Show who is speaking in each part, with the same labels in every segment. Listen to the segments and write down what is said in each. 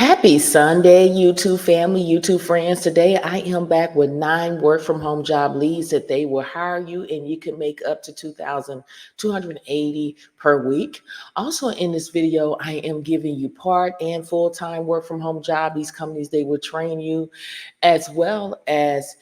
Speaker 1: Happy Sunday, YouTube family, YouTube friends. Today I am back with 9 work from home job leads that they will hire you and you can make up to 2,280 per week. Also in this video, I am giving you part and full-time work from home job. These companies, they will train you as well as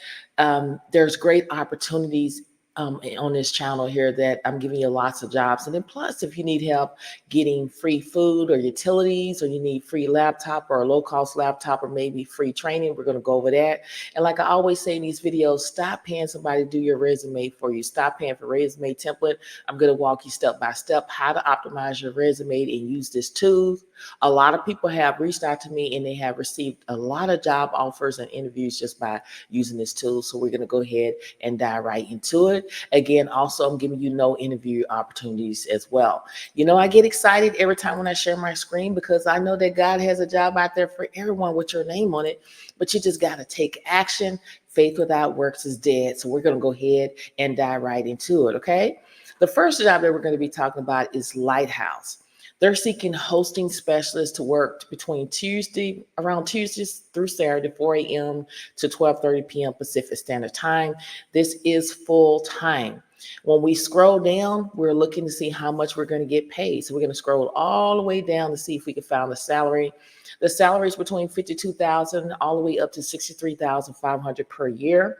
Speaker 1: there's great opportunities on this channel here that I'm giving you lots of jobs. And then plus, if you need help getting free food or utilities, or you need free laptop or a low-cost laptop, or maybe free training, we're going to go over that. And like I always say in these videos, stop paying somebody to do your resume for you. Stop paying for resume template. I'm going to walk you step by step how to optimize your resume and use this tool. A lot of people have reached out to me and they have received a lot of job offers and interviews just by using this tool. So we're going to go ahead and dive right into it. Again, also, I'm giving you no interview opportunities as well. You know, I get excited every time when I share my screen because I know that God has a job out there for everyone with your name on it, but you just got to take action. Faith without works is dead. So we're going to go ahead and dive right into it, okay? The first job that we're going to be talking about is Lighthouse. They're seeking hosting specialists to work around Tuesdays through Saturday, 4 a.m. to 12:30 p.m. Pacific Standard Time. This is full time. When we scroll down, we're looking to see how much we're going to get paid. So we're going to scroll all the way down to see if we can find the salary. The salary is between $52,000 all the way up to $63,500 per year.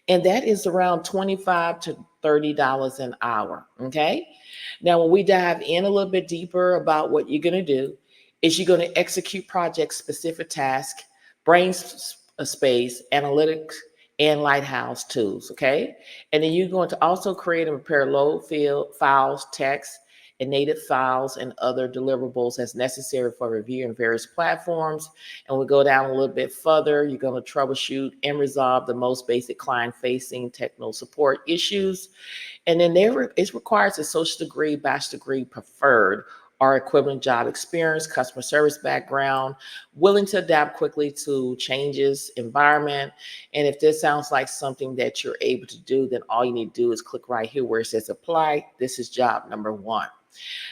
Speaker 1: And that is around $25 to $30 an hour. Okay. Now, when we dive in a little bit deeper about what you're going to do, is you're going to execute project specific tasks, brain space, analytics, and Lighthouse tools. Okay. And then you're going to also create and prepare load field files, text, and native files and other deliverables as necessary for review in various platforms. And we go down a little bit further, you're going to troubleshoot and resolve the most basic client-facing technical support issues. And then it requires a associate degree, bachelor's degree preferred, or equivalent job experience, customer service background, willing to adapt quickly to changes, environment. And if this sounds like something that you're able to do, then all you need to do is click right here where it says apply. This is job number 1.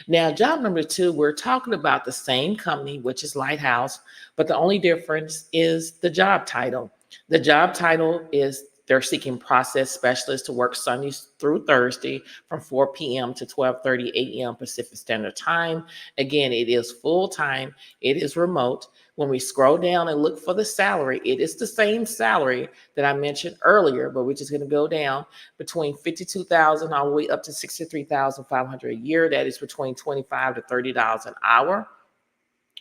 Speaker 1: Now, job number 2, we're talking about the same company, which is Lighthouse, but the only difference is the job title. The job title is they're seeking process specialists to work Sundays through Thursday from 4 p.m. to 12:30 a.m. Pacific Standard Time. Again, it is full time. It is remote. When we scroll down and look for the salary, it is the same salary that I mentioned earlier, but we're just going to go down between $52,000 all the way up to $63,500 a year. That is between $25 to $30 an hour.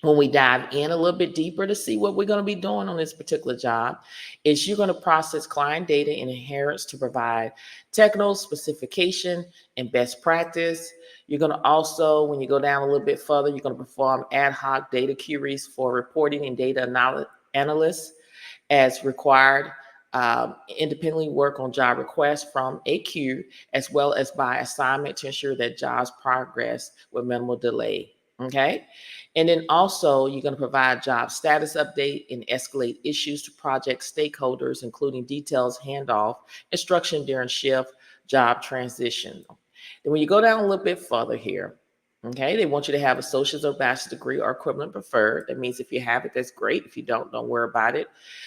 Speaker 1: When we dive in a little bit deeper to see what we're going to be doing on this particular job, is you're going to process client data and inheritance to provide technical specification and best practice. You're going to also, when you go down a little bit further, you're going to perform ad hoc data queries for reporting and data analysts as required. Independently work on job requests from a queue, as well as by assignment to ensure that jobs progress with minimal delay. Okay. And then also you're going to provide job status update and escalate issues to project stakeholders, including details, handoff, instruction during shift, job transition. Then when you go down a little bit further here, okay, they want you to have associate's or bachelor's degree or equivalent preferred. That means if you have it, that's great. If you don't worry about it.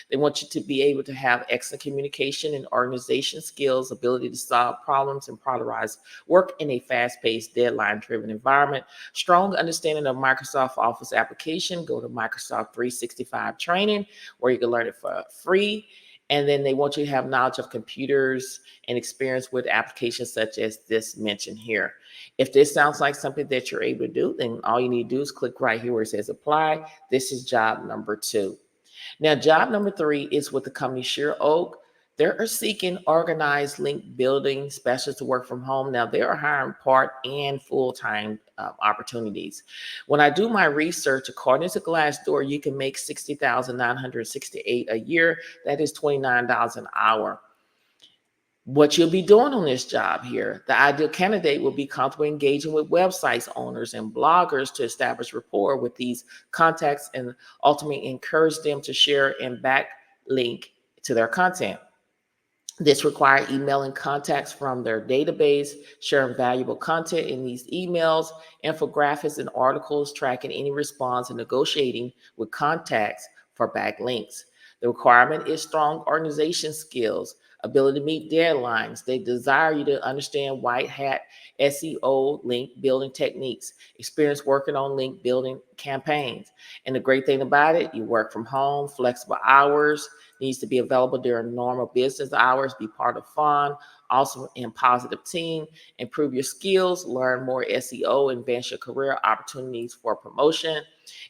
Speaker 1: They want you to be able to have excellent communication and organization skills, ability to solve problems and prioritize work in a fast-paced, deadline-driven environment, strong understanding of Microsoft Office application. Go to Microsoft 365 training where you can learn it for free. And then they want you to have knowledge of computers and experience with applications such as this mentioned here. If this sounds like something that you're able to do, then all you need to do is click right here where it says apply. This is job number 2. Now, job number 3 is with the company SureOak. They're seeking organized link building specialists to work from home. Now, they are hiring part and full-time opportunities. When I do my research, according to Glassdoor, you can make $60,968 a year. That is $29 an hour. What you'll be doing on this job here, the ideal candidate will be comfortable engaging with websites owners and bloggers to establish rapport with these contacts and ultimately encourage them to share and backlink to their content. This requires emailing contacts from their database, sharing valuable content in these emails, infographics and articles, tracking any response, and negotiating with contacts for backlinks. The requirement is strong organization skills, ability to meet deadlines. They desire you to understand white hat SEO link building techniques, experience working on link building campaigns. And the great thing about it, you work from home, flexible hours, needs to be available during normal business hours, be part of fun, also in positive team, improve your skills, learn more SEO, advance your career opportunities for promotion.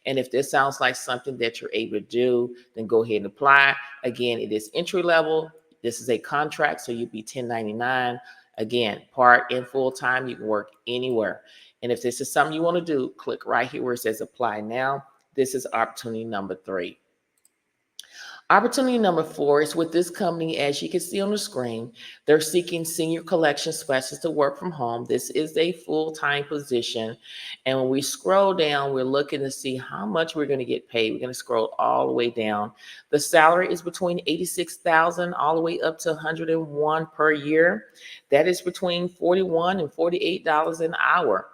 Speaker 1: And if this sounds like something that you're able to do, then go ahead and apply. Again, it is entry level. This is a contract, so you'd be 1099. Again, part and full time, you can work anywhere. And if this is something you want to do, click right here where it says apply now. This is opportunity number 3. Opportunity number 4 is with this company, as you can see on the screen. They're seeking senior collection specialists to work from home. This is a full-time position. And when we scroll down, we're looking to see how much we're going to get paid. We're going to scroll all the way down. The salary is between $86,000 all the way up to $101 per year. That is between $41 and $48 an hour.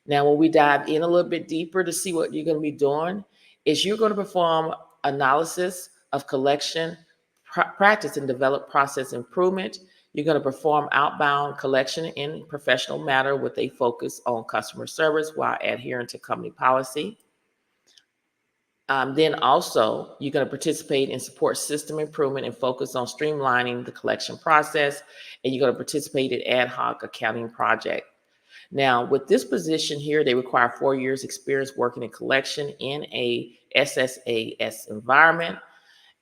Speaker 1: Now, when we dive in a little bit deeper to see what you're going to be doing, is you're going to perform analysis of collection, practice and develop process improvement. You're going to perform outbound collection in professional manner with a focus on customer service while adhering to company policy. Then also, you're going to participate in support system improvement and focus on streamlining the collection process. And you're going to participate in ad hoc accounting project. Now, with this position here, they require 4 years experience working in collection in a SSAS environment.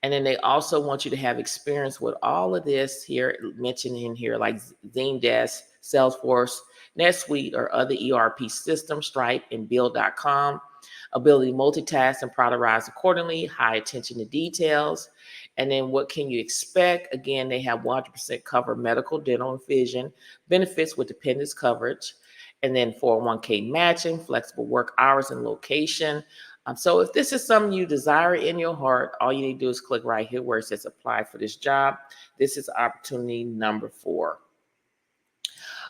Speaker 1: And then they also want you to have experience with all of this here mentioned in here, like Zendesk, Salesforce, NetSuite, or other ERP systems, Stripe, and Bill.com. Ability to multitask and prioritize accordingly, high attention to details. And then what can you expect? Again, they have 100% cover medical, dental, and vision, benefits with dependents coverage, and then 401k matching, flexible work hours and location. So if this is something you desire in your heart, all you need to do is click right here where it says apply for this job. This is opportunity number 4.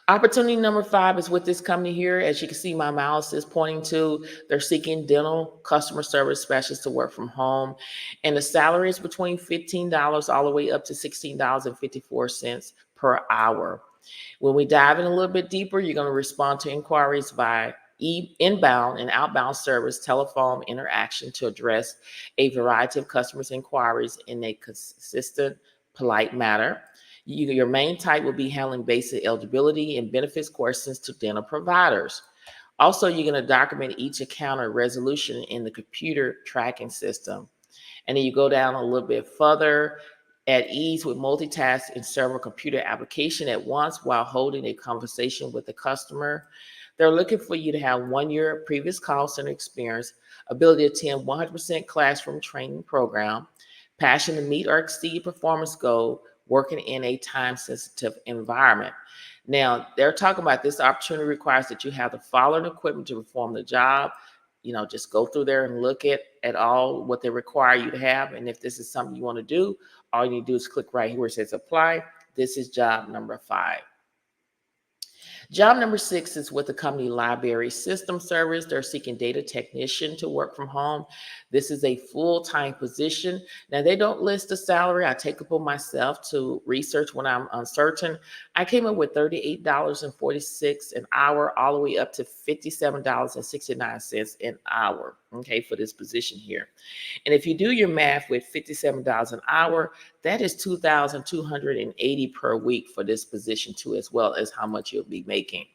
Speaker 1: Opportunity number 5 is with this company here. As you can see, my mouse is pointing to, they're seeking dental customer service specialists to work from home. And the salary is between $15 all the way up to $16.54 per hour. When we dive in a little bit deeper, you're going to respond to inquiries by inbound and outbound service telephone interaction to address a variety of customers' inquiries in a consistent, polite manner. Your main type will be handling basic eligibility and benefits questions to dental providers. Also, you're going to document each account or resolution in the computer tracking system. And then you go down a little bit further. At ease with multitask in several computer applications at once while holding a conversation with the customer. They're looking for you to have 1 year previous call center experience, ability to attend 100% classroom training program, passion to meet or exceed performance goal, working in a time-sensitive environment. Now, they're talking about this opportunity requires that you have the following equipment to perform the job. Just go through there and look at all what they require you to have. And if this is something you want to do, all you need to do is click right here where it says apply. This is job number 5. Job number 6 is with the company Library System Service. They're seeking data technician to work from home. This is a full-time position. Now, they don't list the salary. I take it upon myself to research when I'm uncertain. I came up with $38.46 an hour, all the way up to $57.69 an hour, okay, for this position here. And if you do your math with $57 an hour, that is $2,280 per week for this position too, as well as how much you'll be making.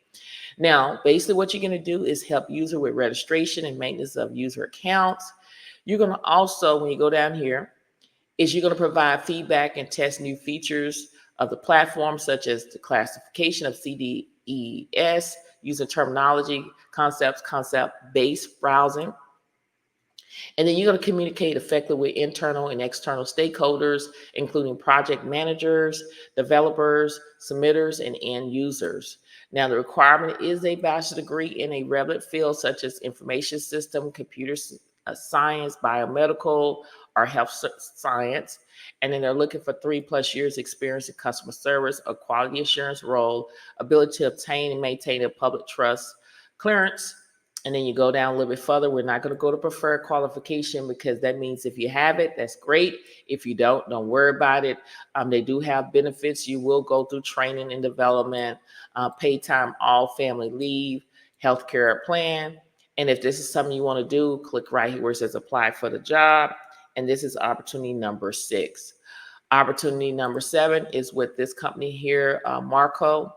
Speaker 1: Now, basically what you're going to do is help user with registration and maintenance of user accounts. You're going to also, when you go down here, is you're going to provide feedback and test new features of the platform, such as the classification of CDES, user terminology, concept-based browsing. And then you're going to communicate effectively with internal and external stakeholders, including project managers, developers, submitters, and end users. Now, the requirement is a bachelor's degree in a relevant field such as information system, computer science, biomedical, or health science. And then they're looking for 3+ years experience in customer service, a quality assurance role, ability to obtain and maintain a public trust clearance. And then you go down a little bit further. We're not going to go to preferred qualification because that means if you have it, that's great. If you don't worry about it. They do have benefits. You will go through training and development, paid time, all family leave, healthcare plan. And if this is something you want to do, click right here where it says apply for the job. And this is opportunity number 6. Opportunity number 7 is with this company here, Marco.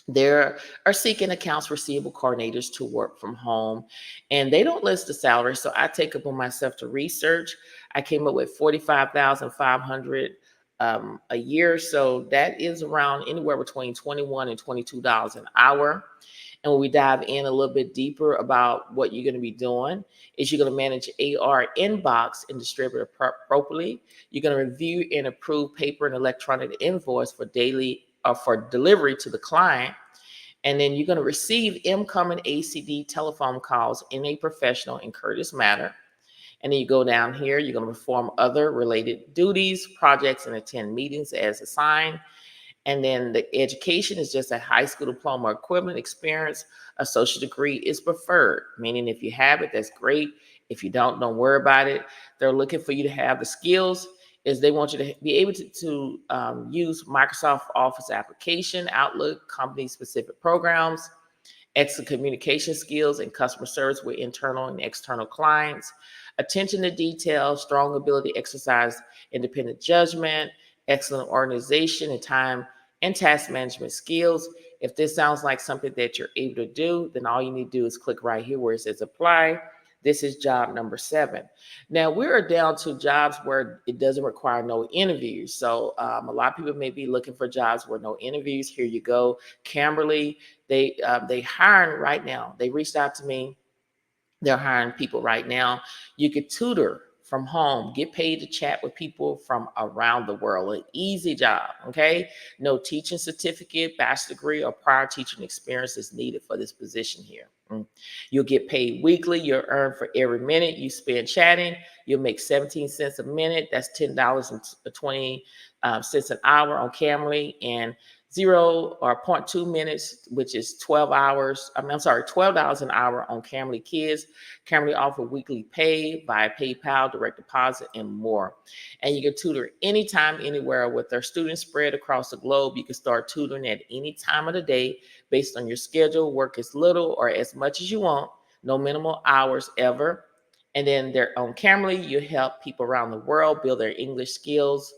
Speaker 1: They are seeking accounts receivable coordinators to work from home, and they don't list the salary. So I take upon myself to research. I came up with 45,500 a year. So that is around anywhere between $21 and $22 an hour. And when we dive in a little bit deeper about what you're going to be doing, is you're going to manage AR inbox and distribute it appropriately. You're going to review and approve paper and electronic invoice for daily or for delivery to the client. And then you're going to receive incoming ACD telephone calls in a professional and courteous manner. And then you go down here, you're going to perform other related duties, projects, and attend meetings as assigned. And then the education is just a high school diploma equivalent experience. Associate degree is preferred, meaning if you have it, that's great. If you don't worry about it. They're looking for you to have the skills. Is they want you to be able to use Microsoft Office application, Outlook, company-specific programs, excellent communication skills, and customer service with internal and external clients, attention to detail, strong ability to exercise independent judgment, excellent organization and time and task management skills. If this sounds like something that you're able to do, then all you need to do is click right here where it says apply. This is job number 7. Now we're down to jobs where it doesn't require no interviews. So a lot of people may be looking for jobs where no interviews. Here you go. Cambly, they hiring right now. They reached out to me. They're hiring people right now. You could tutor from home, get paid to chat with people from around the world. An easy job, okay? No teaching certificate, bachelor's degree, or prior teaching experience is needed for this position here. You'll get paid weekly. You'll earn for every minute you spend chatting. You'll make 17 cents a minute. That's $10.20 an hour on Cambly, and 0.2 minutes, which is 12 hours. $12 an hour on Cambly Kids. Cambly offer weekly pay via PayPal, direct deposit, and more. And you can tutor anytime, anywhere with their students spread across the globe. You can start tutoring at any time of the day based on your schedule. Work as little or as much as you want. No minimal hours ever. And then they're on Cambly. You help people around the world build their English skills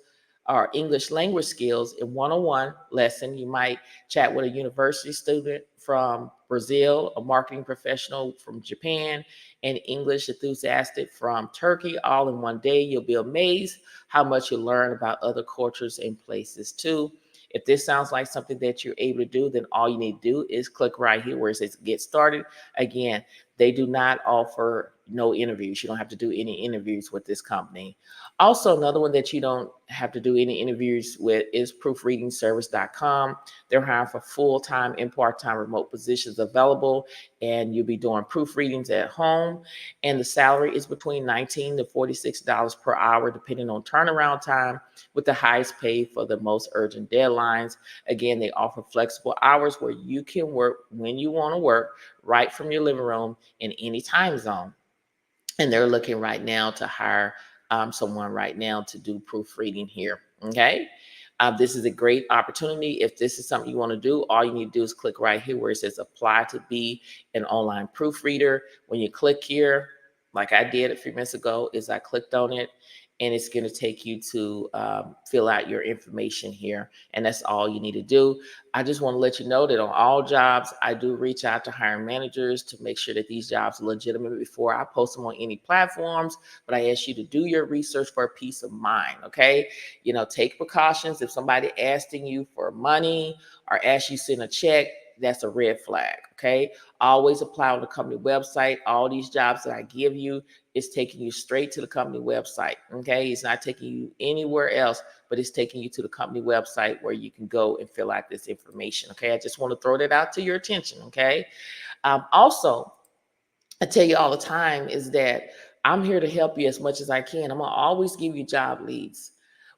Speaker 1: or English language skills in one-on-one lesson. You might chat with a university student from Brazil, a marketing professional from Japan, and English enthusiastic from Turkey, all in one day. You'll be amazed how much you learn about other cultures and places too. If this sounds like something that you're able to do, then all you need to do is click right here where it says get started. Again, they do not offer no interviews. You don't have to do any interviews with this company. Also, another one that you don't have to do any interviews with is proofreadingservice.com. They're hiring for full-time and part-time remote positions available, and you'll be doing proofreadings at home. And the salary is between $19 to $46 per hour, depending on turnaround time, with the highest pay for the most urgent deadlines. Again, they offer flexible hours where you can work when you want to work, right from your living room in any time zone. And they're looking right now to hire someone right now to do proofreading here. Okay. This is a great opportunity. If this is something you want to do, all you need to do is click right here where it says apply to be an online proofreader. When you click here, like I did a few minutes ago, is I clicked on it, and it's going to take you to fill out your information here. And that's all you need to do. I just want to let you know that on all jobs, I do reach out to hiring managers to make sure that these jobs are legitimate before I post them on any platforms. But I ask you to do your research for peace of mind, okay? Take precautions. If somebody asking you for money or asks you to send a check, that's a red flag, okay? Always apply on the company website. All these jobs that I give you is taking you straight to the company website, okay? It's not taking you anywhere else, but it's taking you to the company website where you can go and fill out this information, okay? I just want to throw that out to your attention, okay? Also, I tell you all the time is that I'm here to help you as much as I can. I'm gonna always give you job leads,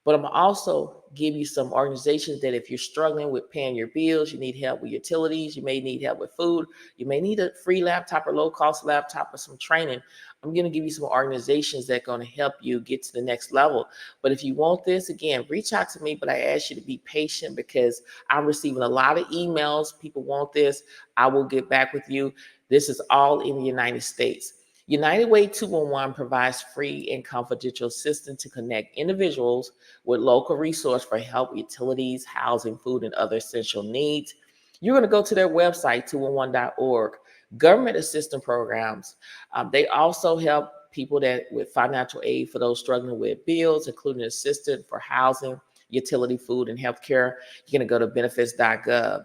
Speaker 1: but I'm gonna also give you some organizations that if you're struggling with paying your bills, you need help with utilities, you may need help with food, you may need a free laptop or low cost laptop or some training. I'm gonna give you some organizations that are gonna help you get to the next level. But if you want this, again, reach out to me, but I ask you to be patient because I'm receiving a lot of emails. People want this. I will get back with you. This is all in the United States. United Way 211 provides free and confidential assistance to connect individuals with local resource for help, utilities, housing, food, and other essential needs. You're going to go to their website, 211.org. Government assistance programs. They also help people that with financial aid for those struggling with bills, including assistance for housing, utility, food, and healthcare. You're going to go to benefits.gov.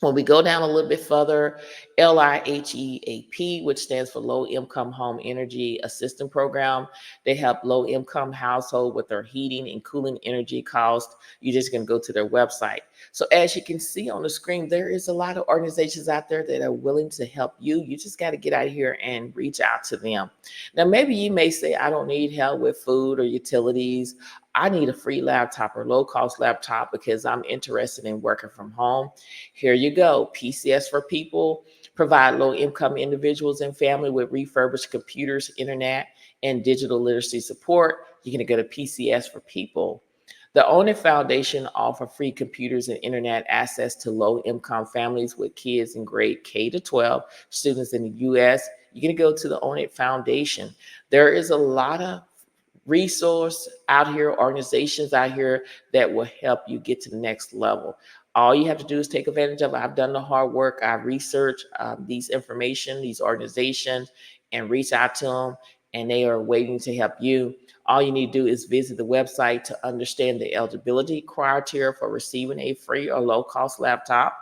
Speaker 1: When we go down a little bit further, LIHEAP, which stands for Low Income Home Energy Assistance Program, they help low income household with their heating and cooling energy costs. You're just going to go to their website. So as you can see on the screen, there is a lot of organizations out there that are willing to help you. You just got to get out here and reach out to them. Now, maybe you may say, I don't need help with food or utilities. I need a free laptop or low cost laptop because I'm interested in working from home. Here you go. PCS for People provide low income individuals and family with refurbished computers, internet, and digital literacy support. You're going to go to PCS for People. The Own It Foundation offer free computers and internet access to low income families with kids in grade K to 12, students in the US. You're going to go to the Own It Foundation. There is a lot of resource out here, organizations out here that will help you get to the next level. All you have to do is take advantage of it. I've done the hard work. I've researched these information, these organizations, and reach out to them, and they are waiting to help you. All you need to do is visit the website to understand the eligibility criteria for receiving a free or low-cost laptop.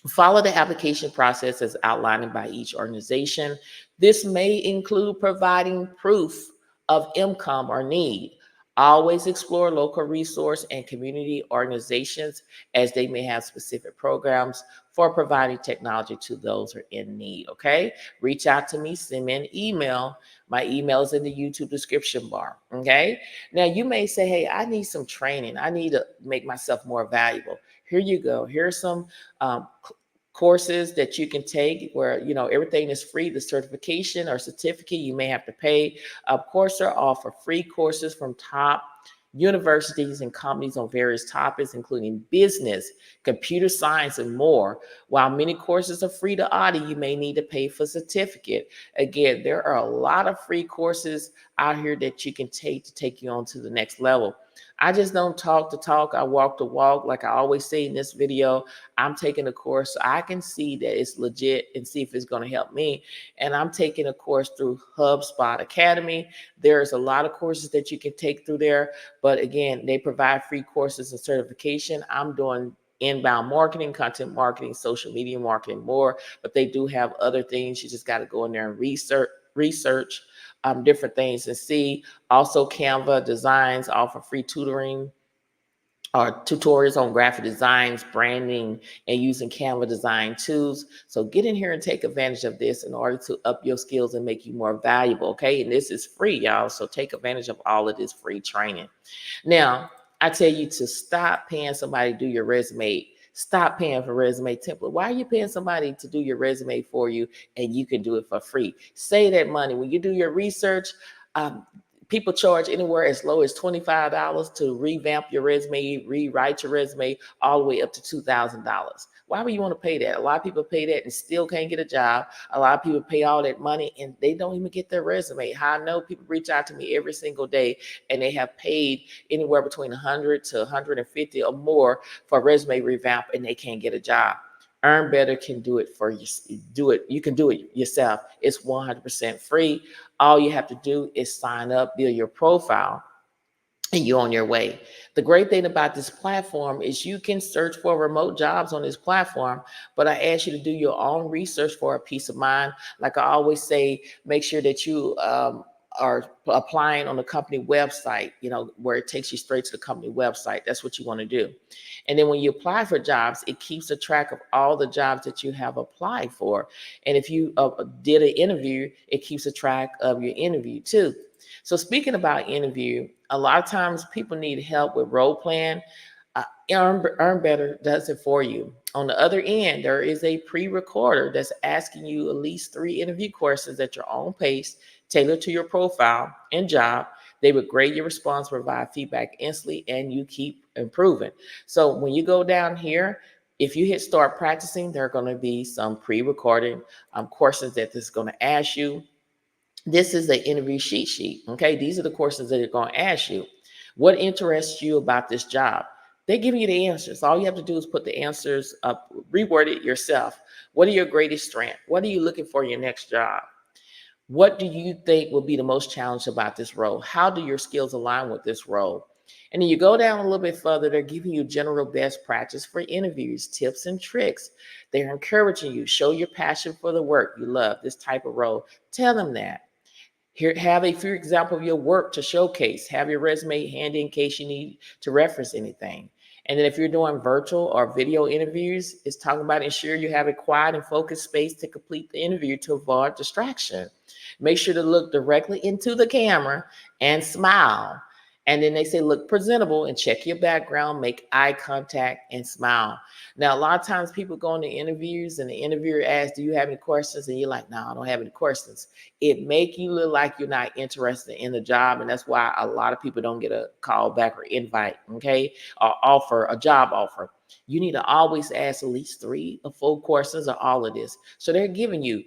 Speaker 1: Follow the application process as outlined by each organization. This may include providing proof of income or need. Always explore local resource and community organizations as they may have specific programs for providing technology to those who are in need, okay? Reach out to me, send me an email. My email is in the YouTube description bar, okay? Now, you may say, hey, I need some training. I need to make myself more valuable. Here you go. Here's some courses that you can take where everything is free. The certification or certificate you may have to pay. Coursera offer free courses from top universities and companies on various topics, including business, computer science, and more. While many courses are free to audit, you may need to pay for certificate. Again, there are a lot of free courses out here that you can take to take you on to the next level. I just don't talk the talk. I walk the walk. Like I always say in this video, I'm taking a course so I can see that it's legit and see if it's going to help me. And I'm taking a course through HubSpot Academy. There's a lot of courses that you can take through there. But again, they provide free courses and certification. I'm doing inbound marketing, content marketing, social media marketing, more. But they do have other things. You just got to go in there and research different things and see. Also, Canva Designs offer free tutoring or tutorials on graphic designs, branding, and using Canva design tools. So get in here and take advantage of this in order to up your skills and make you more valuable, okay? And this is free, y'all. So take advantage of all of this free training. Now, I tell you to stop paying somebody to do your resume. Stop paying for resume template. Why are you paying somebody to do your resume for you and you can do it for free? Save that money. When you do your research, people charge anywhere as low as $25 to revamp your resume, rewrite your resume, all the way up to $2,000. Why would you want to pay that? A lot of people pay that and still can't get a job. A lot of people pay all that money and they don't even get their resume. How I know, people reach out to me every single day and they have paid anywhere between 100 to 150 or more for resume revamp and they can't get a job. Earn Better can do it for you. You can do it yourself. It's 100% free. All you have to do is sign up, build your profile, and you're on your way. The great thing about this platform is you can search for remote jobs on this platform, but I ask you to do your own research for a peace of mind. Like I always say, make sure that you are applying on the company website, where it takes you straight to the company website. That's what you want to do. And then when you apply for jobs, it keeps a track of all the jobs that you have applied for. And if you did an interview, it keeps a track of your interview too. So speaking about interview, a lot of times people need help with role playing. Earn Better does it for you. On the other end, there is a pre-recorder that's asking you at least 3 interview questions at your own pace, tailored to your profile and job. They would grade your response, provide feedback instantly, and you keep improving. So when you go down here, if you hit start practicing, there are going to be some pre-recorded questions that this is going to ask you. This is the interview cheat sheet. Okay, these are the questions that are going to ask you. What interests you about this job? They're giving you the answers. All you have to do is put the answers up, reword it yourself. What are your greatest strengths? What are you looking for in your next job? What do you think will be the most challenge about this role? How do your skills align with this role? And then you go down a little bit further, they're giving you general best practice for interviews, tips and tricks. They're encouraging you, show your passion for the work you love, this type of role. Tell them that. Here, have a few example of your work to showcase. Have your resume handy in case you need to reference anything. And then if you're doing virtual or video interviews, it's talking about ensure you have a quiet and focused space to complete the interview to avoid distraction. Make sure to look directly into the camera and smile. And then they say, look presentable and check your background, make eye contact and smile. Now, a lot of times people go into interviews and the interviewer asks, do you have any questions? And you're like, no, I don't have any questions. It make you look like you're not interested in the job. And that's why a lot of people don't get a call back or invite, okay, or offer, a job offer. You need to always ask at least 3 or 4 questions or all of this. So they're giving you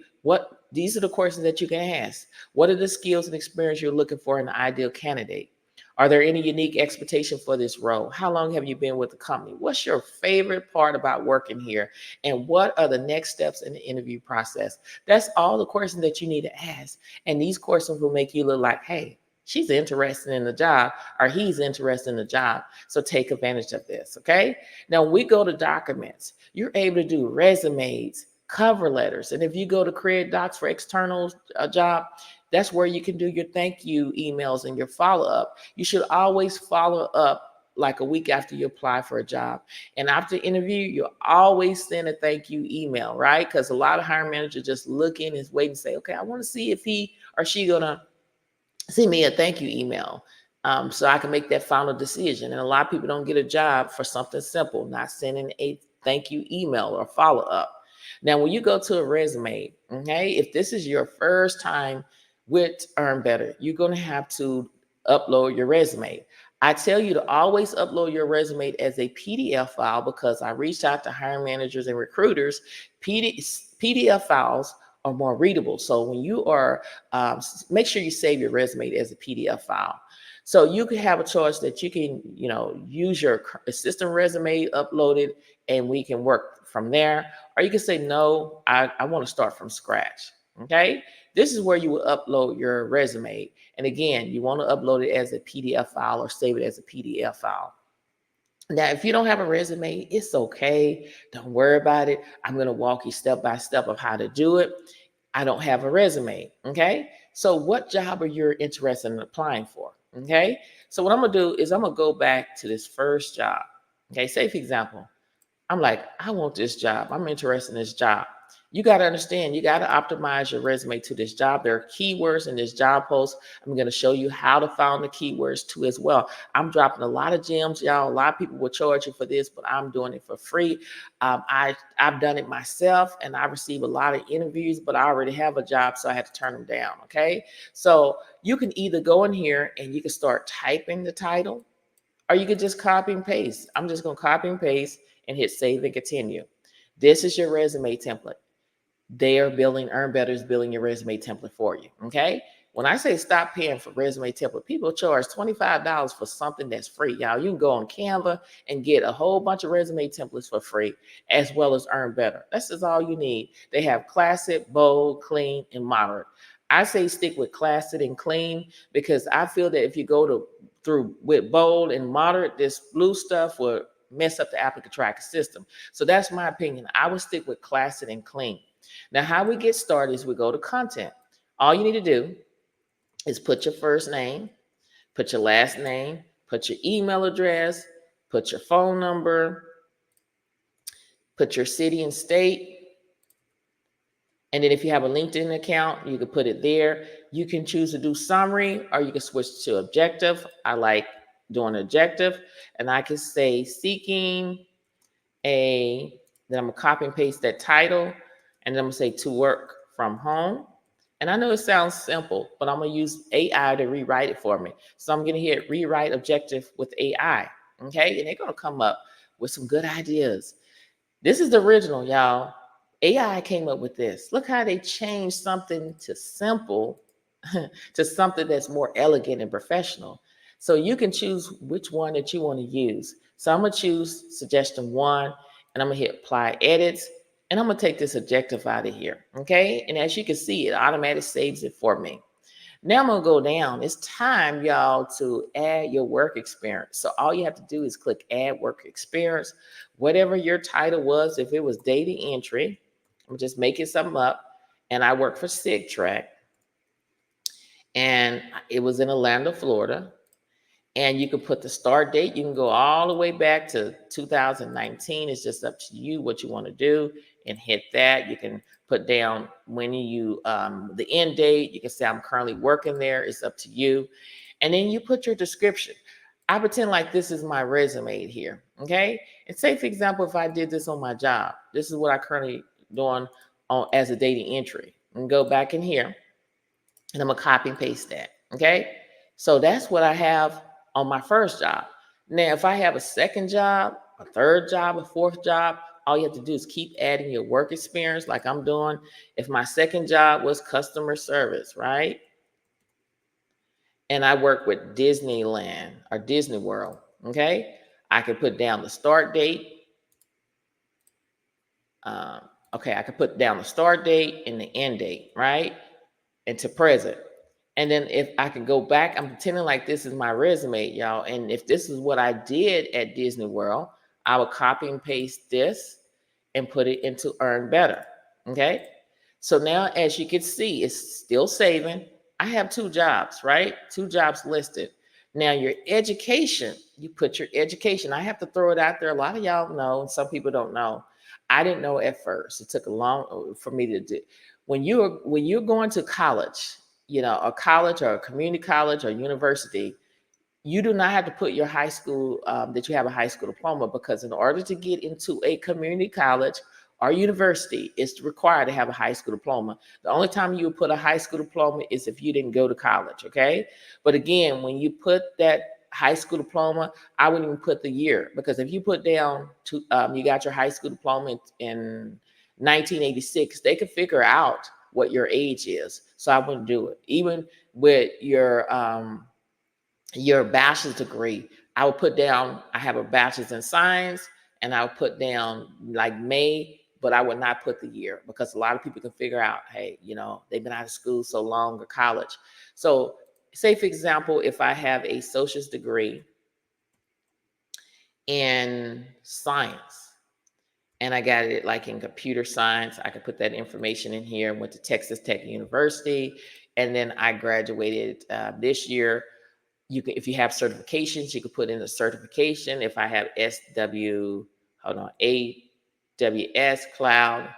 Speaker 1: these are the questions that you can ask. What are the skills and experience you're looking for in an ideal candidate? Are there any unique expectations for this role? How long have you been with the company? What's your favorite part about working here? And what are the next steps in the interview process? That's all the questions that you need to ask. And these questions will make you look like, hey, she's interested in the job or he's interested in the job. So take advantage of this, okay? Now we go to documents. You're able to do resumes, cover letters. And if you go to create docs for external job, that's where you can do your thank you emails and your follow-up. You should always follow up like a week after you apply for a job. And after the interview, you always send a thank you email, right? Because a lot of hiring managers just look in and wait and say, okay, I want to see if he or she gonna send me a thank you email, so I can make that final decision. And a lot of people don't get a job for something simple, not sending a thank you email or follow-up. Now, when you go to a resume, okay, if this is your first time with Earn Better, you're going to have to upload your resume. I tell you to always upload your resume as a PDF file because I reached out to hiring managers and recruiters. PDF files are more readable. So when you are, make sure you save your resume as a PDF file. So you can have a choice that you can, use your assistant resume, upload it, and we can work from there. Or you can say, no, I want to start from scratch. Okay. This is where you will upload your resume. And again, you want to upload it as a PDF file or save it as a PDF file. Now, if you don't have a resume, it's okay. Don't worry about it. I'm going to walk you step by step of how to do it. I don't have a resume. Okay. So what job are you interested in applying for? Okay. So what I'm going to do is I'm going to go back to this first job. Okay. Say, for example, I'm like, I want this job. I'm interested in this job. You got to understand, you got to optimize your resume to this job. There are keywords in this job post. I'm going to show you how to find the keywords too as well. I'm dropping a lot of gems, y'all. A lot of people will charge you for this, but I'm doing it for free. I've done it myself and I receive a lot of interviews, but I already have a job, so I had to turn them down, okay? So you can either go in here and you can start typing the title, or you could just copy and paste. I'm just going to copy and paste and hit save and continue. This is your resume template. They are building, Earn Better is building your resume template for you, okay? When I say stop paying for resume template, people charge $25 for something that's free. Y'all, you can go on Canva and get a whole bunch of resume templates for free, as well as Earn Better. This is all you need. They have classic, bold, clean, and moderate. I say stick with classic and clean because I feel that if you go through with bold and moderate, this blue stuff will mess up the applicant tracking system. So that's my opinion. I would stick with classic and clean. Now, how we get started is we go to content. All you need to do is put your first name, put your last name, put your email address, put your phone number, put your city and state. And then if you have a LinkedIn account, you can put it there. You can choose to do summary or you can switch to objective. I like doing objective. And I can say seeking then I'm gonna copy and paste that title. And then I'm gonna say to work from home. And I know it sounds simple, but I'm gonna use AI to rewrite it for me. So I'm gonna hit rewrite objective with AI. Okay, and they're gonna come up with some good ideas. This is the original, y'all. AI came up with this. Look how they changed something to simple to something that's more elegant and professional. So you can choose which one that you want to use. So I'm going to choose suggestion one, and I'm going to hit apply edits, and I'm going to take this objective out of here. Okay. And as you can see, it automatically saves it for me. Now I'm gonna go down. It's time, y'all, to add your work experience. So all you have to do is click add work experience. Whatever your title was, if it was data entry, I'm just making something up. And I work for SigTrack. And it was in Orlando, Florida. And you can put the start date. You can go all the way back to 2019. It's just up to you what you want to do and hit that. You can put down when you the end date. You can say I'm currently working there. It's up to you. And then you put your description. I pretend like this is my resume here. Okay. And say, for example, if I did this on my job, this is what I currently doing on as a data entry. And go back in here and I'm gonna copy and paste that. Okay. So that's what I have on my first job. Now, if I have a second job, a third job, a fourth job, all you have to do is keep adding your work experience like I'm doing. If my second job was customer service, right? And I work with Disneyland or Disney World, okay? I can put down the start date. Okay, I could put down the start date and the end date, right? And to present. And then if I can go back, I'm pretending like this is my resume, y'all. And if this is what I did at Disney World, I would copy and paste this and put it into Earn Better. Okay. So now, as you can see, it's still saving. I have two jobs, right? Two jobs listed. Now, your education, you put your education. I have to throw it out there. A lot of y'all know, and some people don't know. I didn't know at first. It took a long for me to do. When you're going to college, a college or a community college or university, you do not have to put your high school that you have a high school diploma, because in order to get into a community college or university, it's required to have a high school diploma. The only time you would put a high school diploma is if you didn't go to college, okay? But again, when you put that high school diploma, I wouldn't even put the year, because if you put down you got your high school diploma in 1986, they could figure out what your age is. So I wouldn't do it. Even with your bachelor's degree, I would put down, I have a bachelor's in science, and I would put down like May, but I would not put the year, because a lot of people can figure out, hey, they've been out of school so long, or college. So say, for example, if I have a associate's degree in science, and I got it like in computer science, I could put that information in here. Went to Texas Tech University, and then I graduated this year. You can, if you have certifications, you could put in a certification. If I have AWS cloud,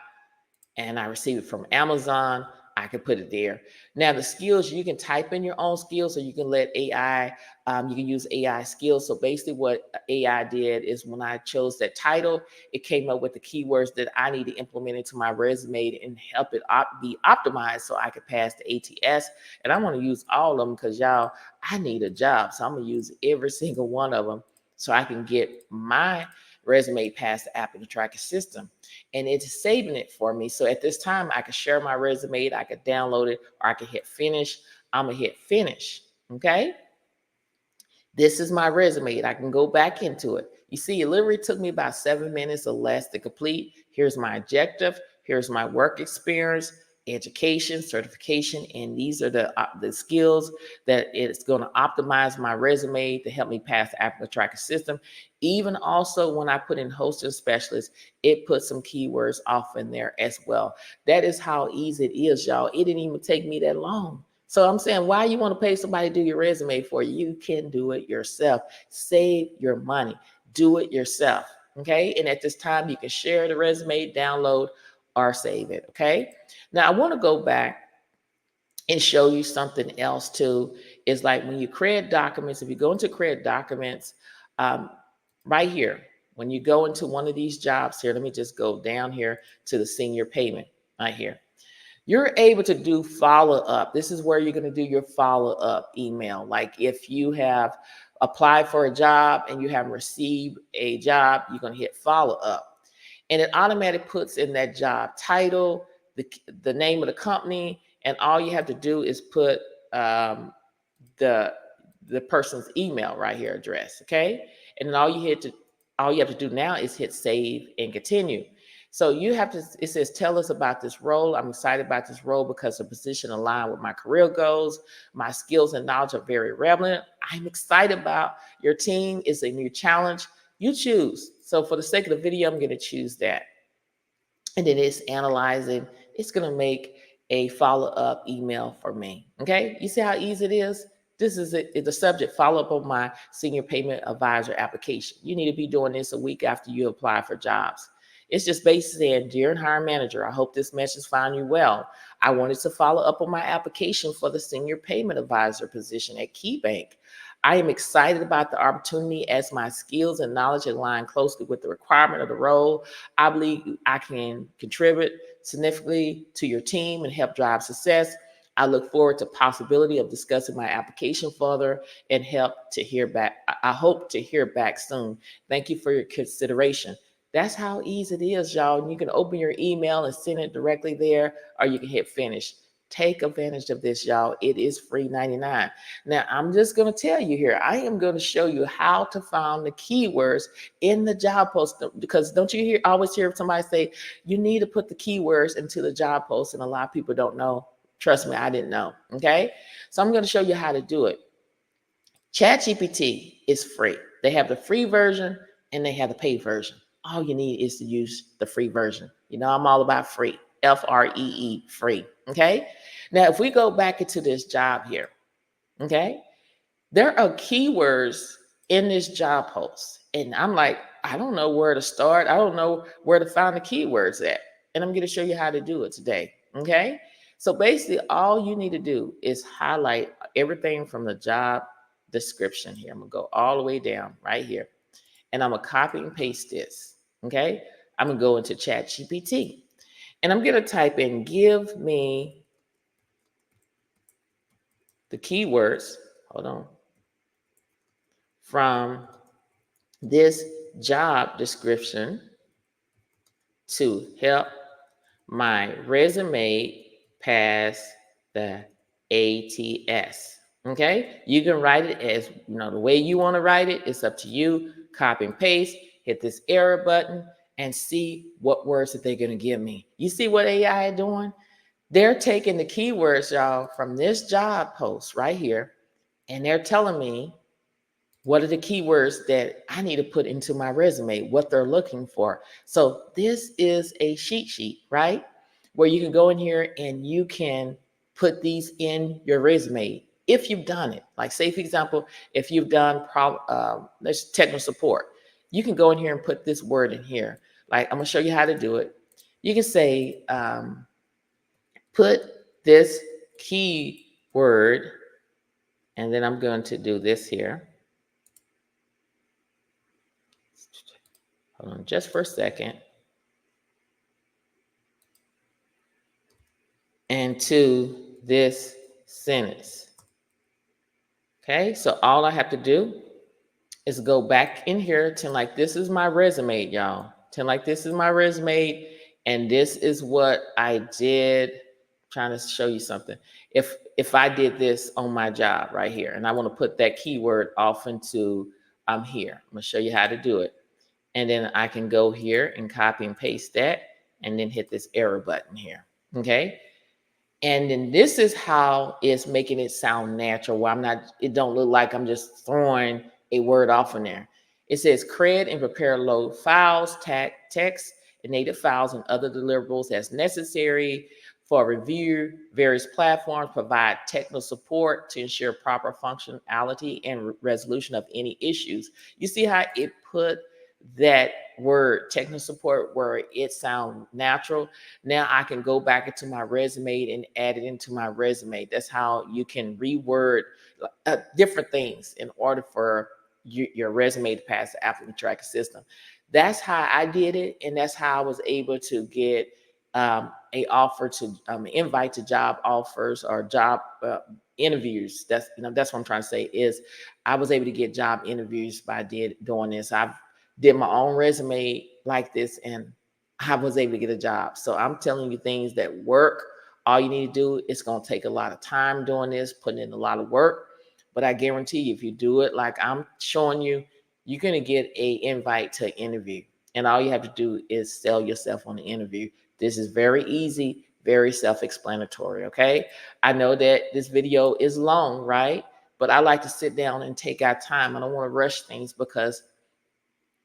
Speaker 1: and I receive it from Amazon, I can put it there. Now, the skills, you can type in your own skills, or you can let AI, you can use AI skills. So basically what AI did is, when I chose that title, it came up with the keywords that I need to implement into my resume and help it be optimized so I could pass the ATS. And I want to use all of them, because y'all, I need a job. So I'm going to use every single one of them so I can get my resume past the applicant tracking system. And it's saving it for me. So at this time, I can share my resume, I could download it, or I can hit finish. I'm gonna hit finish. Okay. This is my resume. I can go back into it. You see, it literally took me about 7 minutes or less to complete. Here's my objective. Here's my work experience, education, certification, and these are the skills that it's going to optimize my resume to help me pass the applicant tracking system. Even also, when I put in hosting specialist, it puts some keywords off in there as well. That is how easy it is, y'all. It didn't even take me that long So I'm saying, why you want to pay somebody to do your resume for you? You can do it yourself. Save your money. Do it yourself. Okay. And at this time, you can share the resume, download, or save it. Okay. Now I want to go back and show you something else too. Is like when you create documents, if you go into create documents, um, right here, when you go into one of these jobs here, let me just go down here to the senior payment right here. You're able to do follow up. This is where you're going to do your follow up email. Like if you have applied for a job and you haven't received a job, you're going to hit follow up. And it automatically puts in that job title, the name of the company, and all you have to do is put the the person's email right here, address. Okay. And then all you have to do now is hit save and continue. So you have to, it says, tell us about this role. I'm excited about this role because the position aligned with my career goals. My skills and knowledge are very relevant. I'm excited about your team. It's a new challenge. You choose. So for the sake of the video, I'm going to choose that. And then it's analyzing. It's going to make a follow-up email for me. Okay. You see how easy it is? This is it, the subject, follow up on my senior payment advisor application. You need to be doing this a week after you apply for jobs. It's just basically saying, dear hiring manager, I hope this message found you well. I wanted to follow up on my application for the senior payment advisor position at KeyBank. I am excited about the opportunity as my skills and knowledge align closely with the requirement of the role. I believe I can contribute significantly to your team and help drive success. I look forward to possibility of discussing my application further and help to hear back. I hope to hear back soon. Thank you for your consideration. That's how easy it is, y'all. And you can open your email and send it directly there, or you can hit finish. Take advantage of this, y'all. It is free 99. Now, I'm just going to tell you here, I am going to show you how to find the keywords in the job post, because don't you always hear somebody say, you need to put the keywords into the job post, and a lot of people don't know. Trust me, I didn't know. Okay. So I'm going to show you how to do it. ChatGPT is free. They have the free version and they have the paid version. All you need is to use the free version. You know, I'm all about free. FREE, free. Okay. Now, if we go back into this job here, okay, there are keywords in this job post. And I'm like, I don't know where to start. I don't know where to find the keywords at. And I'm going to show you how to do it today. Okay. So basically, all you need to do is highlight everything from the job description here. I'm going to go all the way down right here. And I'm going to copy and paste this. Okay. I'm going to go into ChatGPT. And I'm going to type in, give me the keywords. Hold on. From this job description to help my resume pass the ATS. Okay, you can write it as the way you want to write it. It's up to you. Copy and paste, hit this arrow button, and see what words that they're going to give me. You see what AI is doing? They're taking the keywords, y'all, from this job post right here, and they're telling me what are the keywords that I need to put into my resume, what they're looking for. So this is a cheat sheet, right? Where you can go in here and you can put these in your resume if you've done it. Like say, for example, if you've done technical support, you can go in here and put this word in here. Like I'm gonna show you how to do it. You can say, put this keyword, and then I'm going to do this here. Hold on just for a second. And to this sentence. Okay, so all I have to do is go back in here to like, this is my resume, y'all. To like, this is my resume, and this is what I did. I'm trying to show you something. If I did this on my job right here, and I want to put that keyword off into here. I'm gonna show you how to do it. And then I can go here and copy and paste that, and then hit this arrow button here. Okay. And then this is how it's making it sound natural, where it don't look like I'm just throwing a word off in there. It says create and prepare load files, text, and native files and other deliverables as necessary for review. Various platforms provide technical support to ensure proper functionality and resolution of any issues. You see how it put that word technical support where it sounds natural. Now I can go back into my resume and add it into my resume. That's how you can reword different things in order for your resume to pass the applicant tracking system. That's how I did it, and that's how I was able to get a offer to invite to job offers or job interviews. That's what I'm trying to say is I was able to get job interviews by doing this. I did my own resume like this, and I was able to get a job. So I'm telling you things that work. All you need to do, it's going to take a lot of time doing this, putting in a lot of work. But I guarantee you, if you do it like I'm showing you, you're going to get an invite to an interview. And all you have to do is sell yourself on the interview. This is very easy, very self-explanatory, okay? I know that this video is long, right? But I like to sit down and take our time. I don't want to rush things because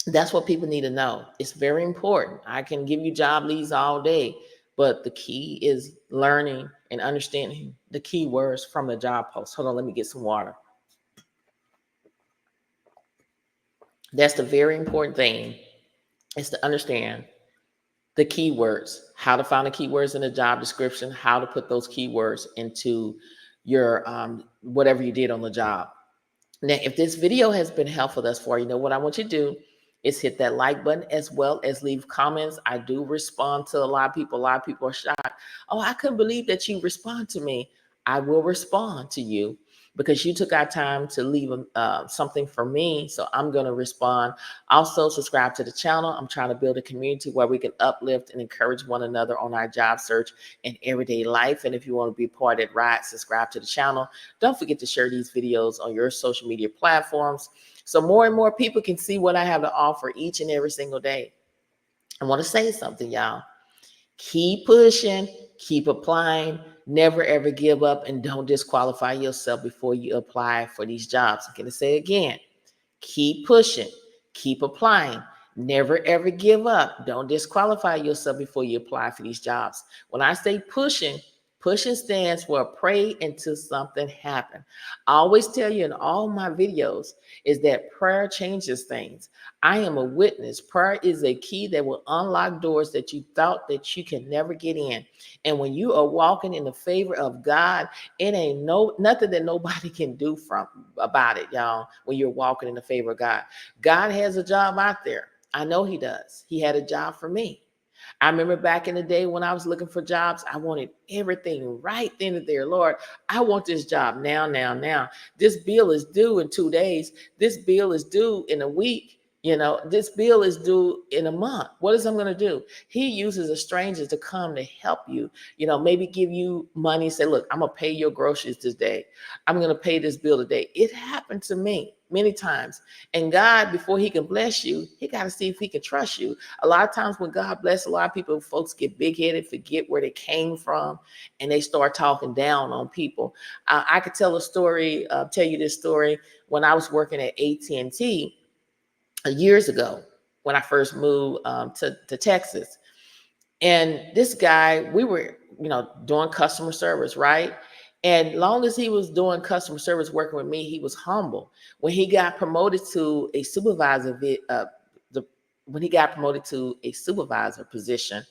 Speaker 1: that's what people need to know. It's very important. I can give you job leads all day, but the key is learning and understanding the keywords from the job post. Hold on, let me get some water. That's the very important thing, is to understand the keywords, how to find the keywords in the job description, how to put those keywords into your whatever you did on the job. Now, if this video has been helpful thus far, you know what I want you to do is hit that like button as well as leave comments. I do respond to a lot of people. A lot of people are shocked. Oh, I couldn't believe that you respond to me. I will respond to you because you took our time to leave something for me. So I'm going to respond. Also, subscribe to the channel. I'm trying to build a community where we can uplift and encourage one another on our job search and everyday life. And if you want to be part of that ride, subscribe to the channel. Don't forget to share these videos on your social media platforms so more and more people can see what I have to offer each and every single day. I want to say something, y'all. Keep pushing, keep applying, never ever give up, and don't disqualify yourself before you apply for these jobs. I'm going to say it again. Keep pushing, keep applying, never ever give up. Don't disqualify yourself before you apply for these jobs. When I say pushing, pushing stands for pray until something happens. I always tell you in all my videos is that prayer changes things. I am a witness. Prayer is a key that will unlock doors that you thought that you can never get in. And when you are walking in the favor of God, it ain't nothing that nobody can do about it, y'all. When you're walking in the favor of God, God has a job out there. I know He does. He had a job for me. I remember back in the day when I was looking for jobs, I wanted everything right then and there. Lord, I want this job now, now, now. This bill is due in 2 days. This bill is due in a week. This bill is due in a month. What is I'm going to do? He uses a stranger to come to help you, maybe give you money, say, look, I'm going to pay your groceries today. I'm going to pay this bill today. It happened to me many times. And God, before He can bless you, He got to see if He can trust you. A lot of times when God bless a lot of people, folks get big-headed, forget where they came from, and they start talking down on people. I could tell you this story when I was working at AT&T years ago when I first moved to Texas. And this guy, we were, doing customer service, right? And long as he was doing customer service, working with me, he was humble. When he got promoted to a when he got promoted to a supervisor position,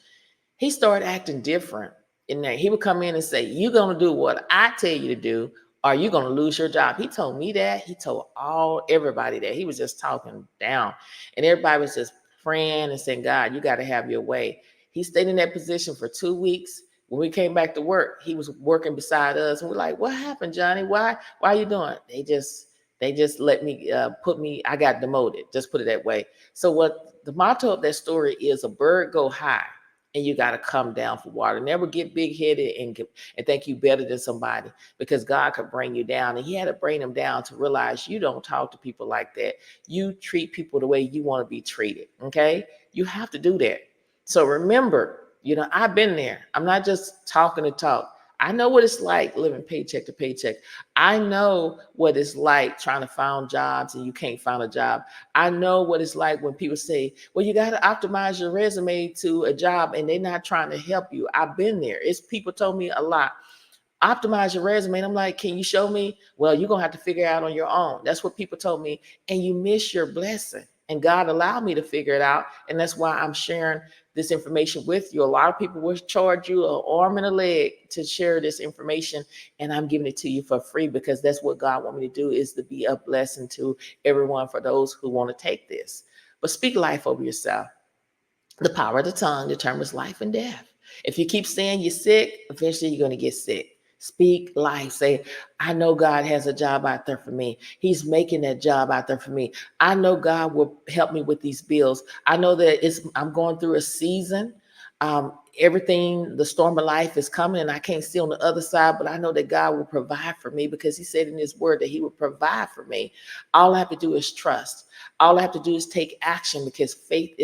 Speaker 1: he started acting different. And then he would come in and say, you're going to do what I tell you to do, or you're going to lose your job. He told me that. He told everybody that. He was just talking down. And everybody was just praying and saying, God, you got to have your way. He stayed in that position for 2 weeks. When we came back to work, he was working beside us. And we're like, what happened, Johnny? Why are you doing? They just let me I got demoted. Just put it that way. So what the motto of that story is, a bird go high and you got to come down for water. Never get big-headed and think you better than somebody, because God could bring you down. And He had to bring them down to realize you don't talk to people like that. You treat people the way you want to be treated, okay? You have to do that. So remember, I've been there. I'm not just talking to talk. I know what it's like living paycheck to paycheck. I know what it's like trying to find jobs and you can't find a job. I know what it's like when people say, well, you got to optimize your resume to a job and they're not trying to help you. I've been there. It's people told me a lot. Optimize your resume. And I'm like, can you show me? Well, you're going to have to figure it out on your own. That's what people told me. And you miss your blessing. And God allowed me to figure it out. And that's why I'm sharing this information with you. A lot of people will charge you an arm and a leg to share this information. And I'm giving it to you for free because that's what God wants me to do, is to be a blessing to everyone for those who want to take this. But speak life over yourself. The power of the tongue determines life and death. If you keep saying you're sick, eventually you're going to get sick. Speak life. Say, I know God has a job out there for me. He's making that job out there for me. I know God will help me with these bills. I know that I'm going through a season. Everything, the storm of life is coming and I can't see on the other side, but I know that God will provide for me because he said in his word that he will provide for me. All I have to do is trust. All I have to do is take action because faith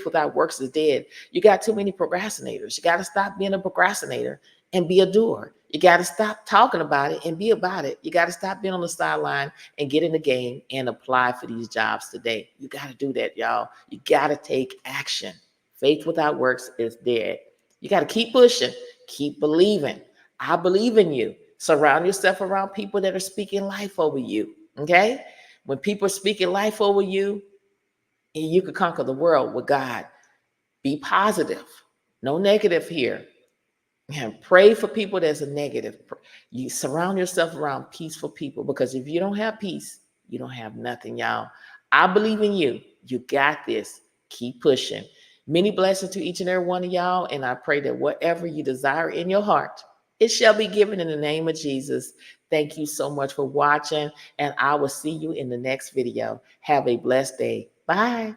Speaker 1: without works is dead. You got too many procrastinators. You got to stop being a procrastinator and be a doer. You got to stop talking about it and be about it. You got to stop being on the sideline and get in the game and apply for these jobs today. You got to do that, y'all. You got to take action. Faith without works is dead. You got to keep pushing, keep believing. I believe in you. Surround yourself around people that are speaking life over you. Okay? When people are speaking life over you, and you can conquer the world with God. Be positive. No negative here. And pray for people that's a negative. You surround yourself around peaceful people because if you don't have peace, you don't have nothing, y'all. I believe in you. You got this. Keep pushing. Many blessings to each and every one of y'all. And I pray that whatever you desire in your heart, it shall be given in the name of Jesus. Thank you so much for watching. And I will see you in the next video. Have a blessed day. Bye.